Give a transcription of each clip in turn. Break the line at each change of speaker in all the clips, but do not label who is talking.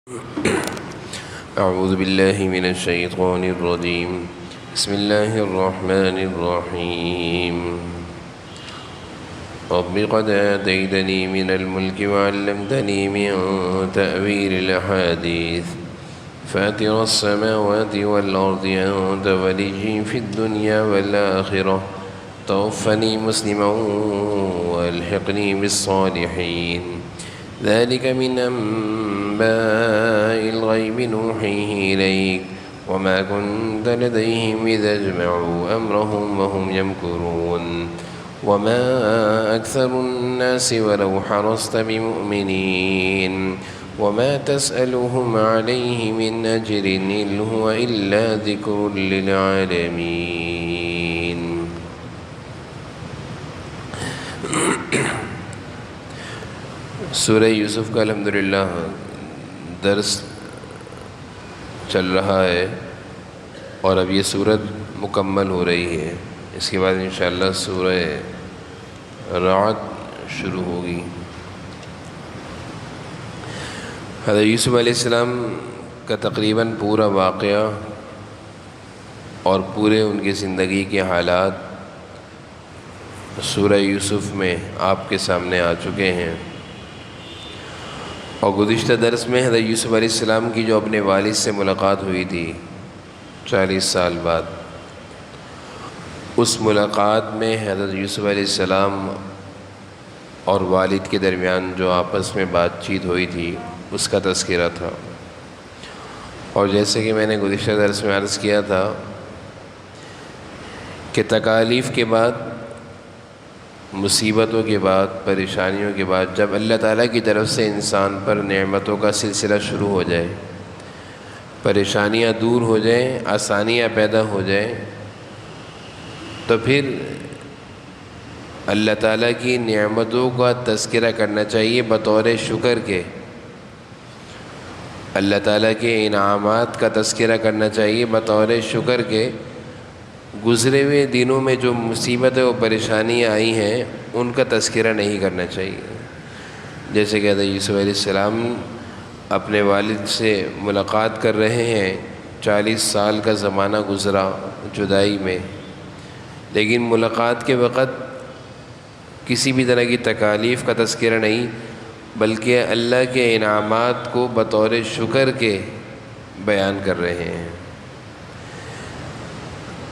أعوذ بالله من الشيطان الرجيم. بسم الله الرحمن الرحيم. رب قد آتيتني من الملك وعلمتني من تأويل الأحاديث فاطر السماوات والأرض أنت وليي في الدنيا والآخرة توفني مسلما وألحقني بالصالحين ذلك من أنباء الغيب نوحيه إليك وما كنت لديهم إذا أجمعوا أمرهم وهم يمكرون وما أكثر الناس ولو حرصت بمؤمنين وما تسألهم عليه من أجر إن هو إلا ذكر للعالمين. سورہ یوسف کا الحمدللہ درس چل رہا ہے اور اب یہ سورت مکمل ہو رہی ہے. اس کے بعد انشاءاللہ سورہ رعد شروع ہوگی. حضرت یوسف علیہ السلام کا تقریباً پورا واقعہ اور پورے ان کی زندگی کے حالات سورہ یوسف میں آپ کے سامنے آ چکے ہیں. اور گزشتہ درس میں حضرت یوسف علیہ السلام کی جو اپنے والد سے ملاقات ہوئی تھی 40 سال بعد، اس ملاقات میں حضرت یوسف علیہ السلام اور والد کے درمیان جو آپس میں بات چیت ہوئی تھی اس کا تذکرہ تھا. اور جیسے کہ میں نے گزشتہ درس میں عرض کیا تھا کہ تکالیف کے بعد، مصیبتوں کے بعد، پریشانیوں کے بعد جب اللہ تعالیٰ کی طرف سے انسان پر نعمتوں کا سلسلہ شروع ہو جائے، پریشانیاں دور ہو جائیں، آسانیاں پیدا ہو جائیں، تو پھر اللہ تعالیٰ کی نعمتوں کا تذکرہ کرنا چاہیے بطور شکر کے. اللہ تعالیٰ کے انعامات کا تذکرہ کرنا چاہیے بطور شکر کے. گزرے ہوئے دنوں میں جو مصیبتیں و پریشانیاں آئی ہیں ان کا تذکرہ نہیں کرنا چاہیے. جیسے کہ حضرت یوسف علیہ السلام اپنے والد سے ملاقات کر رہے ہیں، 40 سال کا زمانہ گزرا جدائی میں، لیکن ملاقات کے وقت کسی بھی طرح کی تکالیف کا تذکرہ نہیں، بلکہ اللہ کے انعامات کو بطور شکر کے بیان کر رہے ہیں.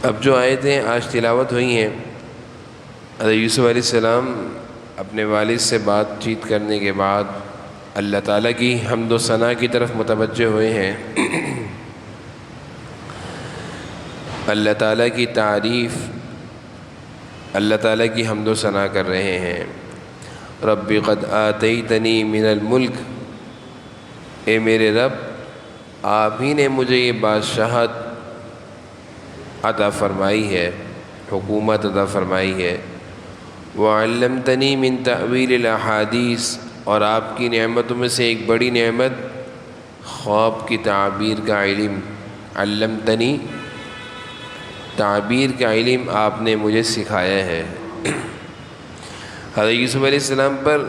اب جو آیتیں آج تلاوت ہوئی ہیں، حضرت یوسف علیہ السلام اپنے والد سے بات چیت کرنے کے بعد اللہ تعالیٰ کی حمد و ثنا کی طرف متوجہ ہوئے ہیں. اللہ تعالیٰ کی تعریف، اللہ تعالیٰ کی حمد و ثنا کر رہے ہیں. رب قد آتیتنی من الملک، اے میرے رب آپ ہی نے مجھے یہ بادشاہت عطا فرمائی ہے، حکومت عطا فرمائی ہے. وعلمتنی من تأویل الاحادیث، اور آپ کی نعمتوں میں سے ایک بڑی نعمت خواب کی تعبیر کا علم. علمتنی، تعبیر کا علم آپ نے مجھے سکھایا ہے. حضرت یوسف علیہ السلام پر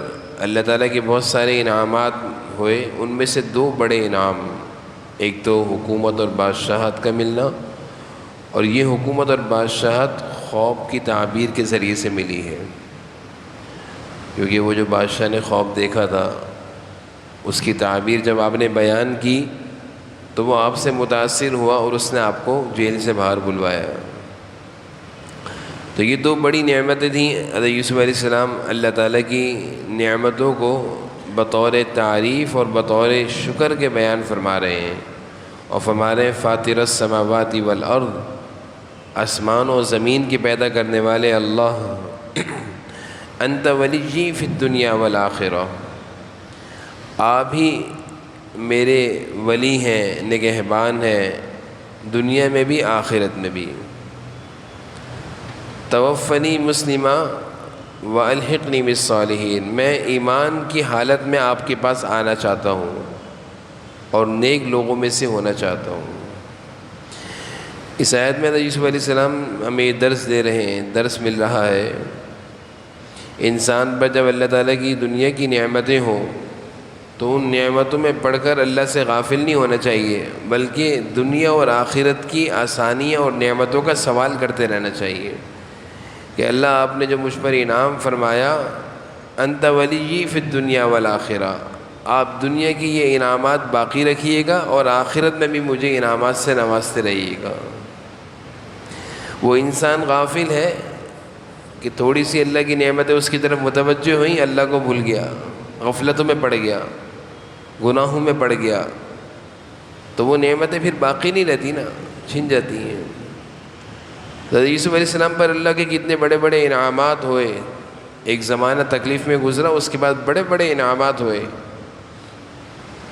اللہ تعالیٰ کے بہت سارے انعامات ہوئے، ان میں سے 2 بڑے انعام، ایک تو حکومت اور بادشاہت کا ملنا، اور یہ حکومت اور بادشاہت خواب کی تعبیر کے ذریعے سے ملی ہے. کیونکہ وہ جو بادشاہ نے خواب دیکھا تھا اس کی تعبیر جب آپ نے بیان کی تو وہ آپ سے متاثر ہوا اور اس نے آپ کو جیل سے باہر بلوایا. تو یہ 2 بڑی نعمتیں تھیں. حضرت یوسف علیہ السلام اللہ تعالیٰ کی نعمتوں کو بطور تعریف اور بطور شکر کے بیان فرما رہے ہیں، اور فرما رہے ہیں فاطر السماوات والارض، آسمان و زمین کی پیدا کرنے والے اللہ، انت ولیی فی الدنیا والآخرہ، آپ ہی میرے ولی ہیں، نگہبان ہیں، دنیا میں بھی آخرت میں بھی. توفنی مسلمہ والحقنی بالصالحین، میں ایمان کی حالت میں آپ کے پاس آنا چاہتا ہوں اور نیک لوگوں میں سے ہونا چاہتا ہوں. اس آیت میں حضرت یوسف علیہ السلام ہمیں درس دے رہے ہیں، درس مل رہا ہے. انسان پر جب اللہ تعالیٰ کی دنیا کی نعمتیں ہوں تو ان نعمتوں میں پڑھ کر اللہ سے غافل نہیں ہونا چاہیے، بلکہ دنیا اور آخرت کی آسانیاں اور نعمتوں کا سوال کرتے رہنا چاہیے کہ اللہ آپ نے جو مجھ پر انعام فرمایا، انت ولی فی الدنیا والآخرہ، آپ دنیا کی یہ انعامات باقی رکھیے گا اور آخرت میں بھی مجھے انعامات سے نوازتے رہیے گا۔ وہ انسان غافل ہے کہ تھوڑی سی اللہ کی نعمتیں اس کی طرف متوجہ ہوئیں، اللہ کو بھول گیا، غفلتوں میں پڑ گیا، گناہوں میں پڑ گیا، تو وہ نعمتیں پھر باقی نہیں رہتی نا، چھن جاتی ہیں۔ حضرت یوسف علیہ السلام پر اللہ کے کتنے بڑے بڑے انعامات ہوئے، ایک زمانہ تکلیف میں گزرا، اس کے بعد بڑے بڑے انعامات ہوئے۔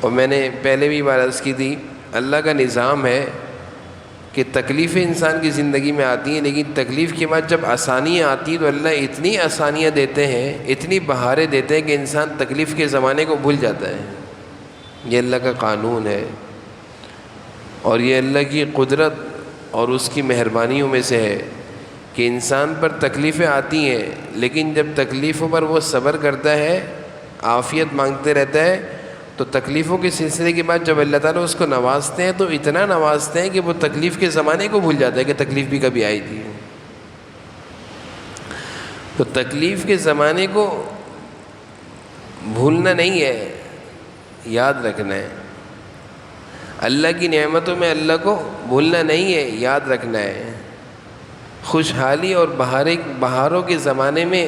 اور میں نے پہلے بھی بات عرض کی تھی، اللہ کا نظام ہے کہ تکلیفیں انسان کی زندگی میں آتی ہیں، لیکن تکلیف کے بعد جب آسانیاں آتی ہیں تو اللہ اتنی آسانیاں دیتے ہیں، اتنی بہاریں دیتے ہیں کہ انسان تکلیف کے زمانے کو بھول جاتا ہے۔ یہ اللہ کا قانون ہے، اور یہ اللہ کی قدرت اور اس کی مہربانیوں میں سے ہے کہ انسان پر تکلیفیں آتی ہیں، لیکن جب تکلیفوں پر وہ صبر کرتا ہے، عافیت مانگتے رہتا ہے، تو تکلیفوں کے سلسلے کے بعد جب اللہ تعالیٰ اس کو نوازتے ہیں تو اتنا نوازتے ہیں کہ وہ تکلیف کے زمانے کو بھول جاتا ہے کہ تکلیف بھی کبھی آئی تھی۔ تو تکلیف کے زمانے کو بھولنا نہیں ہے، یاد رکھنا ہے۔ اللہ کی نعمتوں میں اللہ کو بھولنا نہیں ہے، یاد رکھنا ہے۔ خوشحالی اور بہاروں کے زمانے میں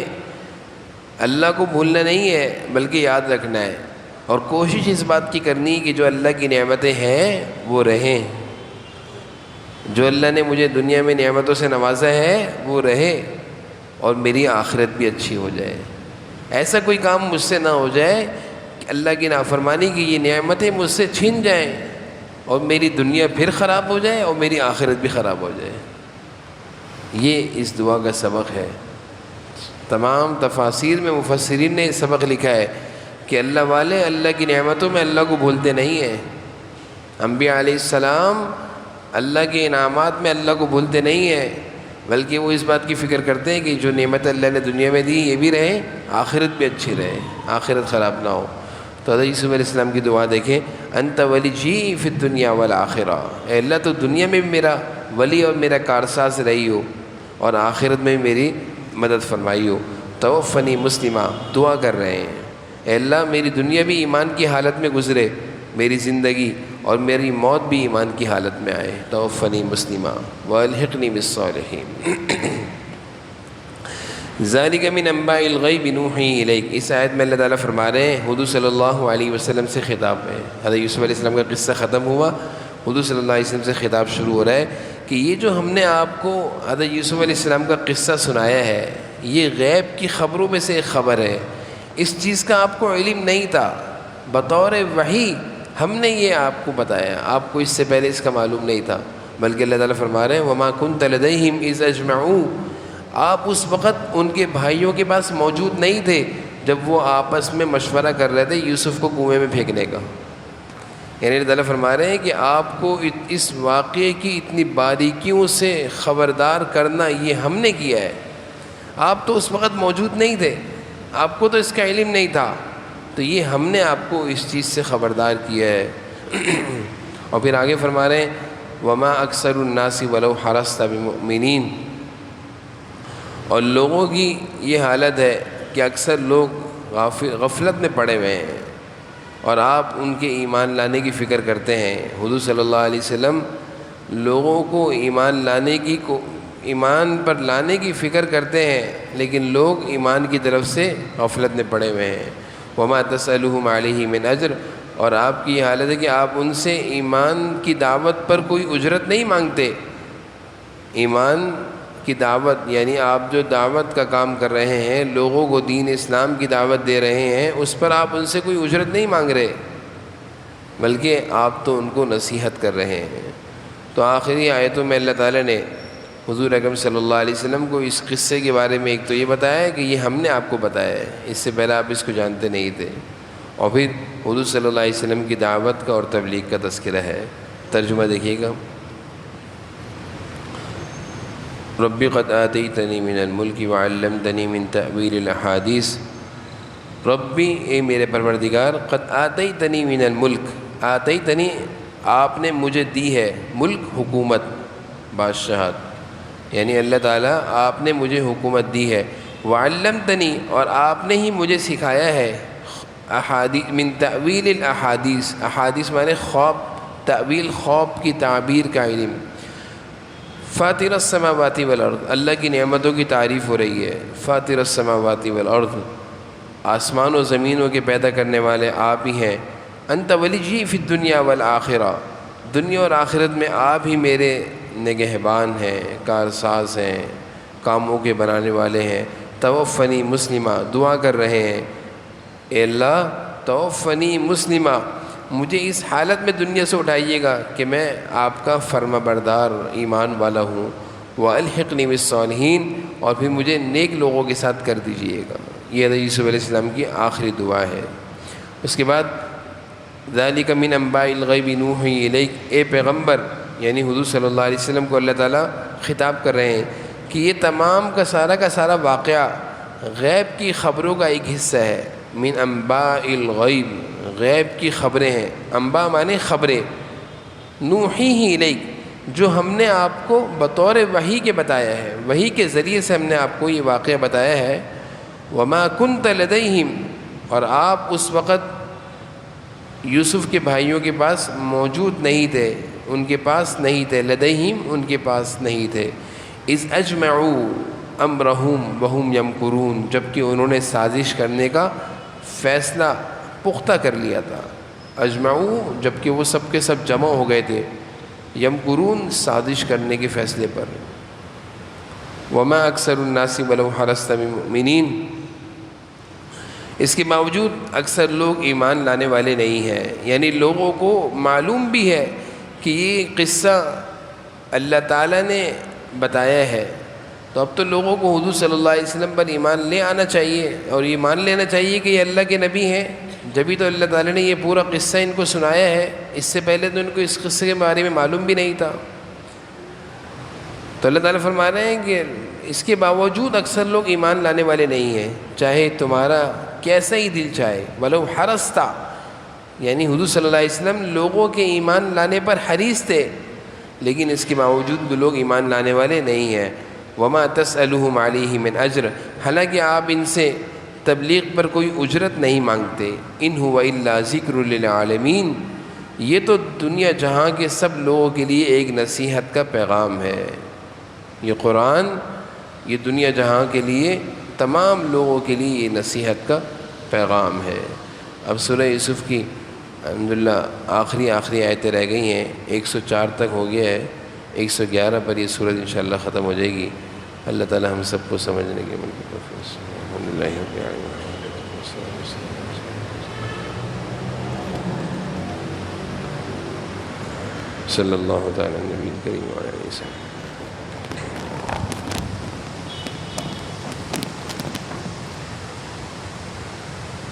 اللہ کو بھولنا نہیں ہے، بلکہ یاد رکھنا ہے، اور کوشش اس بات کی کرنی ہے کہ جو اللہ کی نعمتیں ہیں وہ رہیں، جو اللہ نے مجھے دنیا میں نعمتوں سے نوازا ہے وہ رہے، اور میری آخرت بھی اچھی ہو جائے۔ ایسا کوئی کام مجھ سے نہ ہو جائے کہ اللہ کی نافرمانی کی یہ نعمتیں مجھ سے چھن جائیں اور میری دنیا پھر خراب ہو جائے اور میری آخرت بھی خراب ہو جائے۔ یہ اس دعا کا سبق ہے۔ تمام تفاسیر میں مفسرین نے سبق لکھا ہے کہ اللہ والے اللہ کی نعمتوں میں اللہ کو بھولتے نہیں ہیں۔ انبیاء علیہ السلام اللہ کے انعامات میں اللہ کو بھولتے نہیں ہیں، بلکہ وہ اس بات کی فکر کرتے ہیں کہ جو نعمت اللہ نے دنیا میں دی یہ بھی رہے، آخرت بھی اچھی رہے، آخرت خراب نہ ہو۔ تو حضرت یوسف علیہ السلام کی دعا دیکھیں، انت ولی فی الدنیا والآخرہ، اے اللہ تو دنیا میں بھی میرا ولی اور میرا کارساز رہی ہو، اور آخرت میں بھی میری مدد فرمائی ہو۔ توفنی مسلمہ، دعا کر رہے ہیں، اے اللہ میری دنیا بھی ایمان کی حالت میں گزرے، میری زندگی اور میری موت بھی ایمان کی حالت میں آئے۔ توفنی مسلمہ والحقنی بالصالحین۔ ذالک من انباء الغیب نوحی الیک، اس آیت میں اللہ تعالیٰ فرما رہے ہیں، حضور صلی اللہ علیہ وسلم سے خطاب ہے۔ حضرت یوسف علیہ السلام کا قصہ ختم ہوا، حضور صلی اللہ علیہ وسلم سے خطاب شروع ہو رہا ہے کہ یہ جو ہم نے آپ کو حضرت یوسف علیہ السلام کا قصہ سنایا ہے، یہ غیب کی خبروں میں سے ایک خبر ہے، اس چیز کا آپ کو علم نہیں تھا، بطور وحی ہم نے یہ آپ کو بتایا، آپ کو اس سے پہلے اس کا معلوم نہیں تھا۔ بلکہ اللہ تعالیٰ فرما رہے ہیں، وما كنت لديهم اذ اجمعوا، آپ اس وقت ان کے بھائیوں کے پاس موجود نہیں تھے جب وہ آپس میں مشورہ کر رہے تھے یوسف کو کنویں میں پھینکنے کا۔ یعنی اللہ تعالیٰ فرما رہے ہیں کہ آپ کو اس واقعے کی اتنی باریکیوں سے خبردار کرنا یہ ہم نے کیا ہے، آپ تو اس وقت موجود نہیں تھے، آپ کو تو اس کا علم نہیں تھا، تو یہ ہم نے آپ کو اس چیز سے خبردار کیا ہے۔ اور پھر آگے فرما رہے ہیں، وما اکثر الناس ولو حرصت بمؤمنین، اور لوگوں کی یہ حالت ہے کہ اکثر لوگ غفلت میں پڑے ہوئے ہیں اور آپ ان کے ایمان لانے کی فکر کرتے ہیں۔ حضور صلی اللہ علیہ وسلم لوگوں کو ایمان پر لانے کی فکر کرتے ہیں، لیکن لوگ ایمان کی طرف سے غفلت میں پڑے ہوئے ہیں۔ وما تسألهم علیہ من اجر، اور آپ کی یہ حالت ہے کہ آپ ان سے ایمان کی دعوت پر کوئی اجرت نہیں مانگتے۔ ایمان کی دعوت یعنی آپ جو دعوت کا کام کر رہے ہیں، لوگوں کو دین اسلام کی دعوت دے رہے ہیں، اس پر آپ ان سے کوئی اجرت نہیں مانگ رہے، بلکہ آپ تو ان کو نصیحت کر رہے ہیں۔ تو آخری آیتوں میں اللہ تعالیٰ نے حضور اکرم صلی اللہ علیہ وسلم کو اس قصے کے بارے میں ایک تو یہ بتایا ہے کہ یہ ہم نے آپ کو بتایا ہے، اس سے پہلے آپ اس کو جانتے نہیں تھے، اور پھر حضور صلی اللہ علیہ وسلم کی دعوت کا اور تبلیغ کا تذکرہ ہے۔ ترجمہ دیکھیے گا، رب قد آتیتنی من الملک وعلمتنی من تأویل الاحادیث ربی اے میرے پروردگار، قد آتیتنی من الملک، آتیتنی آپ نے مجھے دی ہے، ملک حکومت بادشاہت، یعنی اللہ تعالیٰ آپ نے مجھے حکومت دی ہے، وعلمتنی اور آپ نے ہی مجھے سکھایا ہے، احادیث من تعویل الاحادیث، احادیث معنی خواب، تعویل خواب کی تعبیر کا علم، فاطر السماوات والارض، اللہ کی نعمتوں کی تعریف ہو رہی ہے، فاطر السماوات والارض، آسمان و زمینوں کے پیدا کرنے والے آپ ہی ہیں، انت ولی فی الدنیا والآخرہ، دنیا اور آخرت میں آپ ہی میرے نگہبان ہیں، کارساز ہیں، کاموں کے بنانے والے ہیں، توفنی مسلمہ، دعا کر رہے ہیں، اے اللہ توفنی مسلمہ، مجھے اس حالت میں دنیا سے اٹھائیے گا کہ میں آپ کا فرما بردار ایمان والا ہوں، وَأَلْحِقْنِي بِالصَّالِحِينَ، اور پھر مجھے نیک لوگوں کے ساتھ کر دیجیے گا۔ یہ حضرت یوسف علیہ السلام کی آخری دعا ہے۔ اس کے بعد ذَلِكَ مِنْ أَنْبَاءِ الْغَيْبِ نُوحِي إِلَيْكَ، اے پیغمبر یعنی حضور صلی اللہ علیہ وسلم کو اللہ تعالیٰ خطاب کر رہے ہیں کہ یہ تمام کا سارا واقعہ غیب کی خبروں کا ایک حصہ ہے، من انباء الغیب، غیب کی خبریں ہیں، انباء معنی خبریں، نوحیہ الیک، جو ہم نے آپ کو بطور وحی کے بتایا ہے، وحی کے ذریعے سے ہم نے آپ کو یہ واقعہ بتایا ہے، وما کنت لدیہم، اور آپ اس وقت یوسف کے بھائیوں کے پاس موجود نہیں تھے، ان کے پاس نہیں تھے، لدیہم ان کے پاس نہیں تھے، اذ اجمعوا امرہم وہم یمکرون، جبکہ انہوں نے سازش کرنے کا فیصلہ پختہ کر لیا تھا، اجمعوا جبکہ وہ سب کے سب جمع ہو گئے تھے، یمکرون سازش کرنے کے فیصلے پر، وما اکثر الناس ولو حرصت بمؤمنین، اس کے باوجود اکثر لوگ ایمان لانے والے نہیں ہیں، یعنی لوگوں کو معلوم بھی ہے کہ یہ قصہ اللہ تعالیٰ نے بتایا ہے، تو اب تو لوگوں کو حضور صلی اللہ علیہ وسلم پر ایمان لے آنا چاہیے اور یہ مان لینا چاہیے کہ یہ اللہ کے نبی ہیں، جبھی تو اللہ تعالیٰ نے یہ پورا قصہ ان کو سنایا ہے، اس سے پہلے تو ان کو اس قصے کے بارے میں معلوم بھی نہیں تھا۔ تو اللہ تعالیٰ فرما رہے ہیں کہ اس کے باوجود اکثر لوگ ایمان لانے والے نہیں ہیں، چاہے تمہارا کیسا ہی دل چاہے، ولو حرصت، یعنی حضور صلی اللہ علیہ وسلم لوگوں کے ایمان لانے پر حریص تھے، لیکن اس کے باوجود لوگ ایمان لانے والے نہیں ہیں، وما تسألهم علیہ من اجر، حالانکہ آپ ان سے تبلیغ پر کوئی اجرت نہیں مانگتے، ان هو الا ذکر للعالمین، یہ تو دنیا جہاں کے سب لوگوں کے لیے ایک نصیحت کا پیغام ہے، یہ قرآن یہ دنیا جہاں کے لیے تمام لوگوں کے لیے یہ نصیحت کا پیغام ہے۔ اب سورہ یوسف کی الحمدللہ آخری آیتیں رہ گئی ہیں، 104 تک ہو گیا ہے، 111 پر یہ سورۃ انشاءاللہ ختم ہو جائے گی۔ اللہ تعالی ہم سب کو سمجھنے کے من کی توفیق دے۔ الحمدللہ رب العالمین، صلی اللہ تعالی علیہ نبی کریم وعلیہ وسلم۔